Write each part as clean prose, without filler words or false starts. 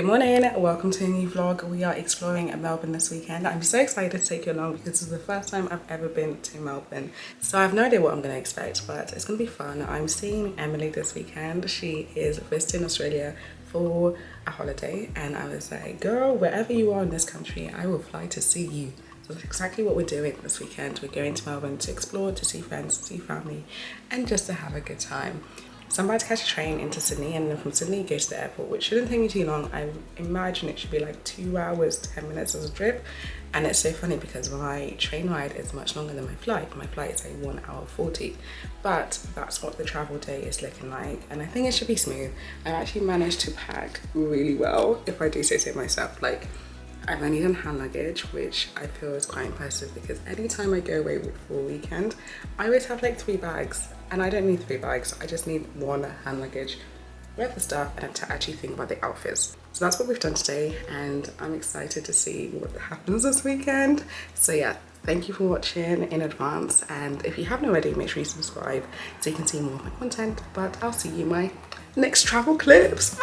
Good morning, welcome to a new vlog. We are exploring Melbourne this weekend. I'm so excited to take you along because this is the first time I've ever been to Melbourne. So I have no idea what I'm going to expect, but it's going to be fun. I'm seeing Emily this weekend. She is visiting Australia for a holiday and I was like, girl, wherever you are in this country, I will fly to see you. So that's exactly what we're doing this weekend. We're going to Melbourne to explore, to see friends, to see family, and just to have a good time. So I'm about to catch a train into Sydney and then from Sydney go to the airport, which shouldn't take me too long. I imagine it should be like 2 hours, 10 minutes as a trip. And it's so funny because my train ride is much longer than my flight. My flight is like 1 hour 40, but that's what the travel day is looking like. And I think it should be smooth. I actually managed to pack really well, if I do say so myself. Like, I've only done hand luggage, which I feel is quite impressive because anytime I go away for a weekend, I always have like 3 bags. And I don't need 3 bags, I just need 1 hand luggage with the stuff and to actually think about the outfits. So that's what we've done today and I'm excited to see what happens this weekend. So yeah, thank you for watching in advance, and if you haven't already, make sure you subscribe so you can see more of my content. But I'll see you in my next travel clips.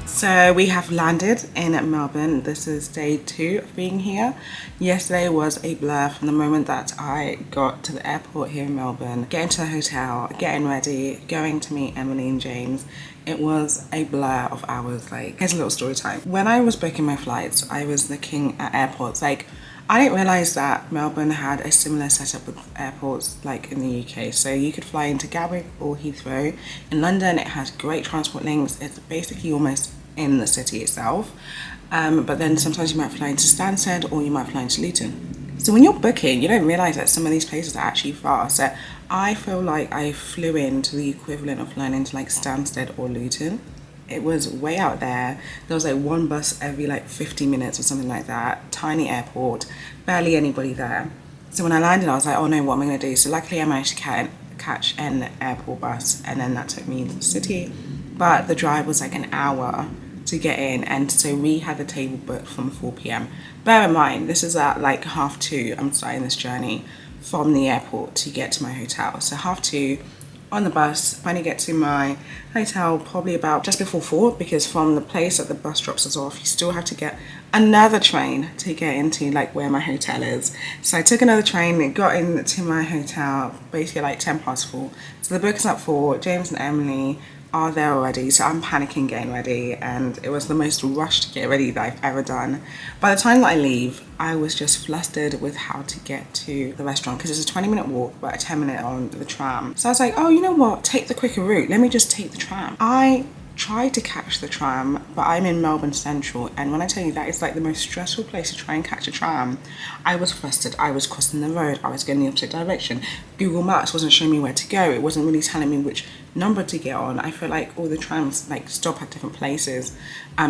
So we have landed in Melbourne. This is day 2 of being here. Yesterday was a blur from the moment that I got to the airport here in Melbourne, getting to the hotel, getting ready, going to meet Emily and James. It was a blur of hours. Like, here's a little story time. When I was booking my flights, I was looking at airports. Like, I didn't realise that Melbourne had a similar setup with airports like in the UK. So you could fly into Gatwick or Heathrow. In London, it has great transport links. It's basically almost in the city itself, but then sometimes you might fly into Stansted or you might fly into Luton. So when you're booking, you don't realise that some of these places are actually far. So I feel like I flew into the equivalent of flying into like Stansted or Luton. It was way out there. There was like 1 bus every like 50 minutes or something like that. Tiny airport, barely anybody there. So when I landed, I was like, oh no, what am I going to do? So luckily I managed to catch an airport bus, and then that took me into the city. But the drive was like an hour to get in, and so we had the table booked from 4 p.m. Bear in mind, this is at like 2:30. I'm starting this journey from the airport to get to my hotel. So 2:30 on the bus, finally get to my hotel probably about just before 4, because from the place that the bus drops us off, you still have to get another train to get into like where my hotel is. So I took another train, got into my hotel basically like 4:10. So the booking's at 4. James and Emily are there already, so I'm panicking getting ready, and it was the most rushed get ready that I've ever done. By the time that I leave, I was just flustered with how to get to the restaurant because it's a 20-minute walk but a 10-minute on the tram. So I was like, oh, you know what, take the quicker route, let me just take the tram. I tried to catch the tram, but I'm in Melbourne Central, and when I tell you that is like the most stressful place to try and catch a tram, I was flustered. I was crossing the road, I was going the opposite direction. Google Maps wasn't showing me where to go, it wasn't really telling me which number to get on. I feel like all the trams like stop at different places,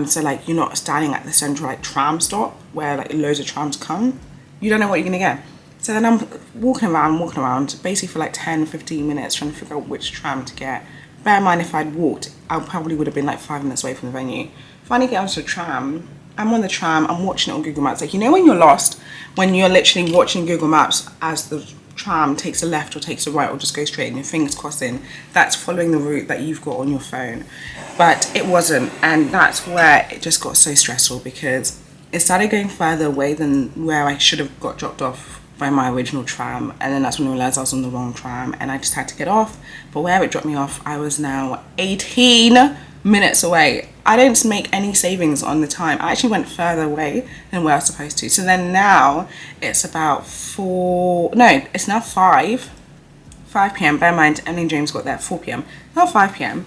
so like you're not standing at the central like tram stop where like loads of trams come. You don't know what you're gonna get. So then I'm walking around basically for like 10-15 minutes trying to figure out which tram to get. Bear in mind, if I'd walked, I probably would have been like 5 minutes away from the venue. Finally get onto the tram. I'm on the tram, I'm watching it on Google Maps. Like, you know when you're lost, when you're literally watching Google Maps as the tram takes a left or takes a right or just goes straight and your fingers crossing, that's following the route that you've got on your phone. But it wasn't, and that's where it just got so stressful because it started going further away than where I should have got dropped off by my original tram, and then that's when I realised I was on the wrong tram and I just had to get off. But where it dropped me off, I was now 18 minutes away. I didn't make any savings on the time. I actually went further away than where I was supposed to. So then now it's about 5 p.m. Bear in mind, Emily and James got there at 4 p.m. Now 5 p.m.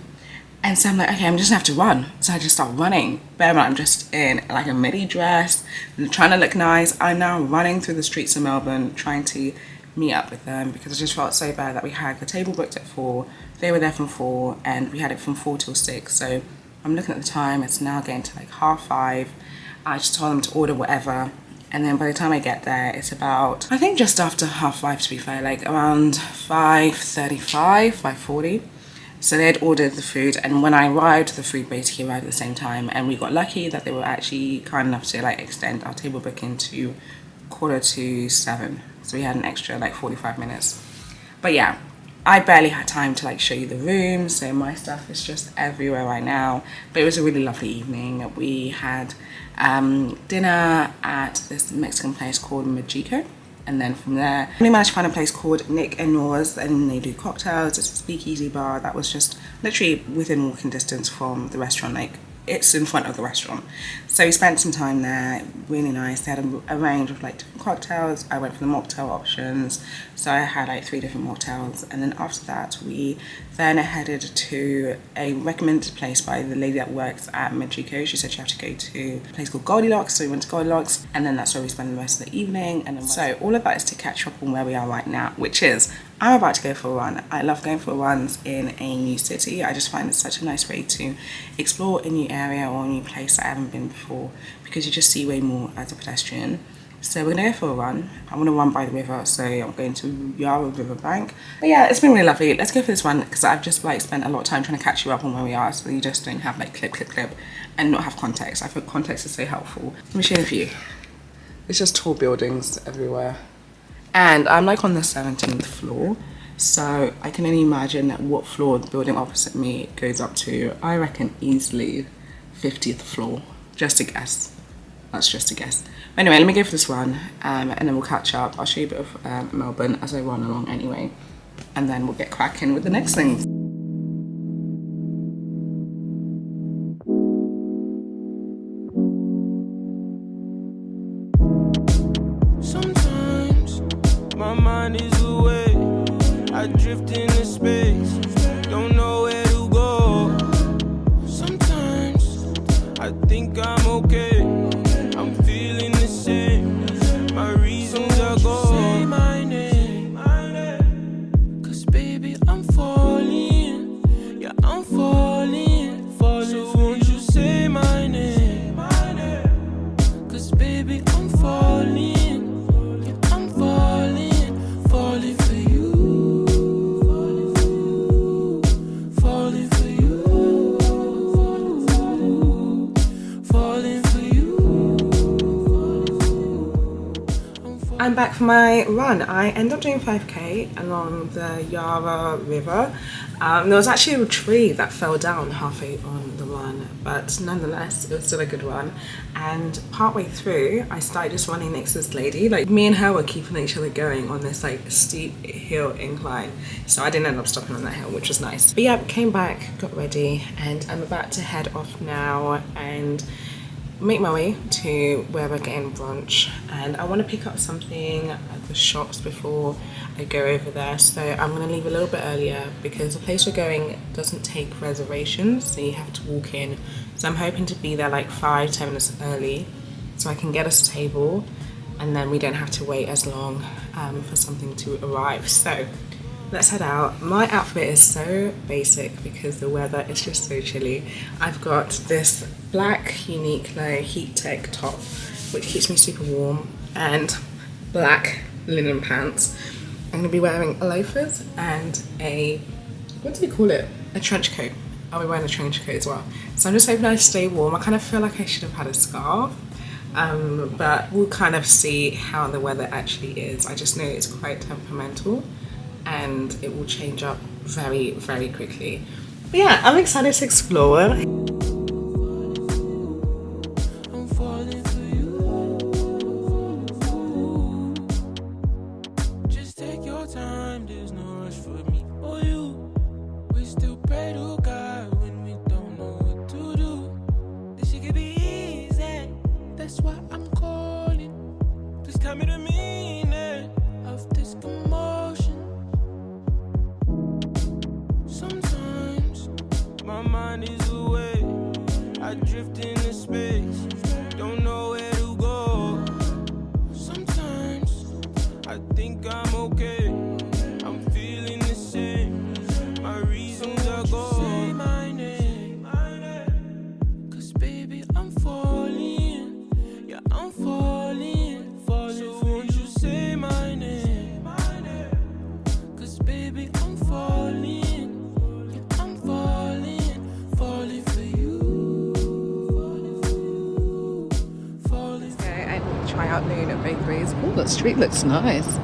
And so I'm like, okay, I'm just gonna have to run. So I just start running. Bear in mind, I'm just in like a midi dress, trying to look nice. I'm now running through the streets of Melbourne, trying to meet up with them because I just felt so bad that we had the table booked at 4. They were there from 4 and we had it from 4 till 6. So I'm looking at the time, it's now getting to like 5:30. I just told them to order whatever. And then by the time I get there, it's about, I think just after 5:30 to be fair, like around 5:35, 5:40. So they had ordered the food, and when I arrived, the food basically arrived at the same time, and we got lucky that they were actually kind enough to like extend our table booking to 6:45. So we had an extra like 45 minutes. But yeah, I barely had time to like show you the room, so my stuff is just everywhere right now. But it was a really lovely evening. We had dinner at this Mexican place called Majiko. And then from there, we managed to find a place called Nick and Nora's, and they do cocktails. It's a speakeasy bar that was just literally within walking distance from the restaurant. Like, it's in front of the restaurant. So we spent some time there, really nice. They had a range of like different cocktails. I went for the mocktail options. So I had like 3 different mocktails. And then after that, we then headed to a recommended place by the lady that works at Majiko. She said you have to go to a place called Goldilocks. So we went to Goldilocks, and then that's where we spent the rest of the evening. And then so all of that is to catch up on where we are right now, which is I'm about to go for a run. I love going for runs in a new city. I just find it's such a nice way to explore a new area or a new place that I haven't been before, because you just see way more as a pedestrian. So we're gonna go for a run. I want to run by the river, so I'm going to Yarra Riverbank. But yeah, it's been really lovely. Let's go for this one, because I've just like spent a lot of time trying to catch you up on where we are, so you just don't have like clip and not have context. I think context is so helpful. Let me show you the view. It's just tall buildings everywhere. And I'm like on the 17th floor, so I can only imagine what floor the building opposite me goes up to. I reckon easily 50th floor, just a guess. That's just a guess. But anyway, let me go for this run, and then we'll catch up. I'll show you a bit of Melbourne as I run along anyway, and then we'll get cracking with the next things. Sometimes my mind is away. I drift into space, don't know where to go. Sometimes I think I'm okay, I'm feeling the same. My reasons are gone. Say my name, cause baby I'm falling. Yeah, I'm falling, falling. So won't you say my name, cause baby I'm falling. I'm back for my run. I ended up doing 5k along the Yarra River. There was actually a tree that fell down halfway on the run, but nonetheless, it was still a good run. And partway through, I started just running next to this lady. Like, me and her were keeping each other going on this like steep hill incline. So I didn't end up stopping on that hill, which was nice. But yeah, came back, got ready, and I'm about to head off now and make my way to where we're getting brunch. And I want to pick up something at the shops before I go over there, so I'm going to leave a little bit earlier because the place we're going doesn't take reservations, so you have to walk in. So I'm hoping to be there like 5-10 minutes early so I can get us a table, and then we don't have to wait as long for something to arrive. So let's head out. My outfit is so basic because the weather is just so chilly. I've got this black Uniqlo heat tech top which keeps me super warm, and black linen pants. I'm going to be wearing loafers and a, what do you call it? A trench coat. I'll be wearing a trench coat as well. So I'm just hoping I stay warm. I kind of feel like I should have had a scarf, but we'll kind of see how the weather actually is. I just know it's quite temperamental and it will change up very, very quickly. But yeah, I'm excited to explore. bakeries. Oh, the street looks nice.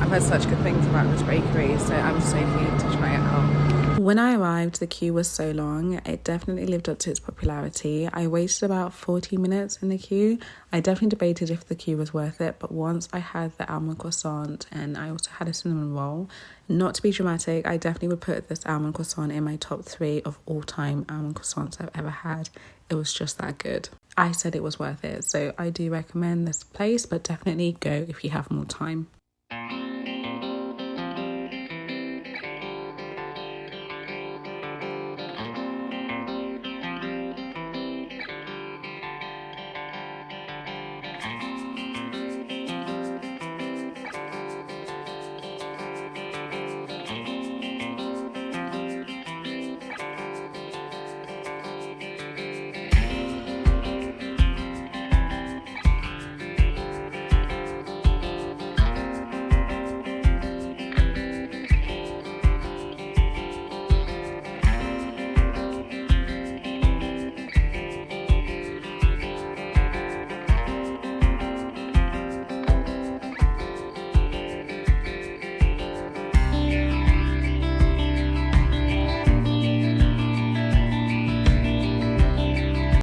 I've heard such good things about this bakery, so I'm so keen to try it out. When I arrived, the queue was so long. It definitely lived up to its popularity. I waited about 40 minutes in the queue. I definitely debated if the queue was worth it, but once I had the almond croissant and I also had a cinnamon roll, not to be dramatic, I definitely would put this almond croissant in my top 3 of all time almond croissants I've ever had. It was just that good. I said it was worth it, so I do recommend this place, but definitely go if you have more time.